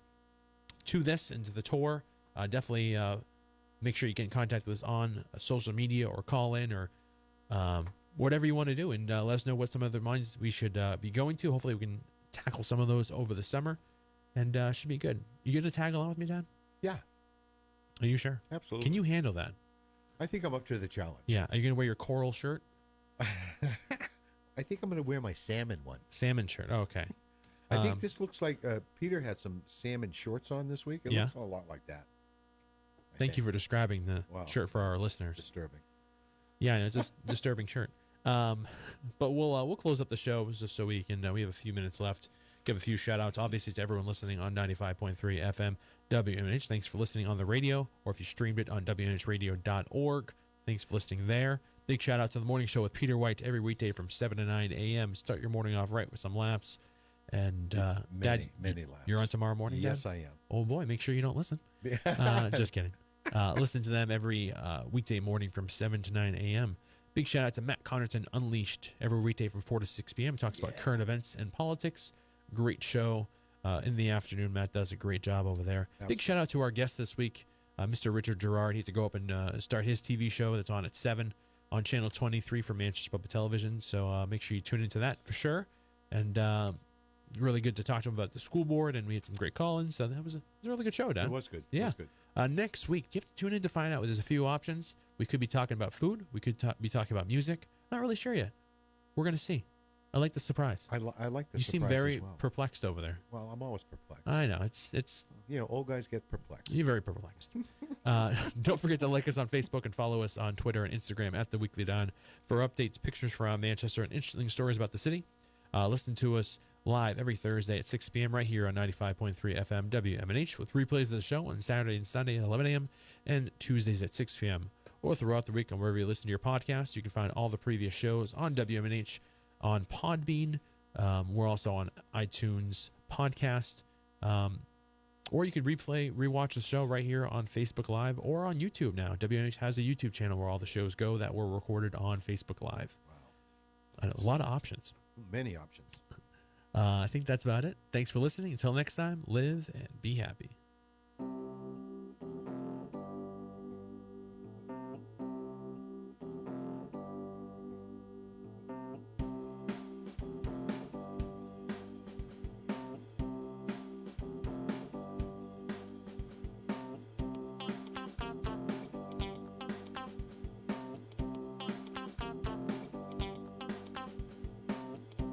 this and to the tour, definitely make sure you get in contact with us on social media or call in or whatever you want to do. And let us know what some other monuments we should be going to. Hopefully we can tackle some of those over the summer. And should be good. You going to tag along with me, Dad? Yeah. Are you sure? Absolutely. Can you handle that? I think I'm up to the challenge. Yeah. Are you going to wear your coral shirt? I think I'm going to wear my salmon one. Salmon shirt. Oh, okay. I think this looks like Peter had some salmon shorts on this week. It looks a lot like that. Thank you for describing the shirt for our listeners. Disturbing. Yeah, it's just disturbing shirt. But we'll close up the show just so we can. We have a few minutes left. Give a few shout outs, obviously, to everyone listening on 95.3 FM WMNH. Thanks for listening on the radio, or if you streamed it on WMNHradio.org. Thanks for listening there. Big shout out to the morning show with Peter White every weekday from 7 to 9 a.m. Start your morning off right with some laughs. And Dad, many laughs. You're on tomorrow morning, Yes, Dad? I am. Oh, boy, make sure you don't listen. Just kidding. Listen to them every weekday morning from 7 to 9 a.m. Big shout out to Matt Connerton Unleashed every weekday from 4 to 6 p.m. Talks about current events and politics. Great show in the afternoon. Matt does a great job over there. Absolutely. Big shout out to our guest this week, Mr. Richard Girard. He had to go up and start his TV show that's on at 7 on Channel 23 for Manchester Public Television. So make sure you tune into that for sure. And really good to talk to him about the school board, and we had some great call-ins. So that was a really good show, Dan. It was good. Yeah. It was good. Next week, you have to tune in to find out. There's a few options. We could be talking about food. We could be talking about music. Not really sure yet. We're going to see. I like the surprise. I like the You seem surprise very as well. perplexed over there. Well, I'm always perplexed. I know. It's old guys get perplexed. You're very perplexed. Don't forget to like us on Facebook and follow us on Twitter and Instagram at The Weekly Dion for updates, pictures from Manchester, and interesting stories about the city. Listen to us live every Thursday at 6 p.m. right here on 95.3 FM WMNH with replays of the show on Saturday and Sunday at 11 a.m. and Tuesdays at 6 p.m. or throughout the week on wherever you listen to your podcast. You can find all the previous shows on WMNH on Podbean. We're also on iTunes podcast. Or you could rewatch the show right here on Facebook Live or on YouTube now. WMNH has a YouTube channel where all the shows go that were recorded on Facebook Live. Wow. A lot of options. Many options. I think that's about it. Thanks for listening. Until next time, live and be happy.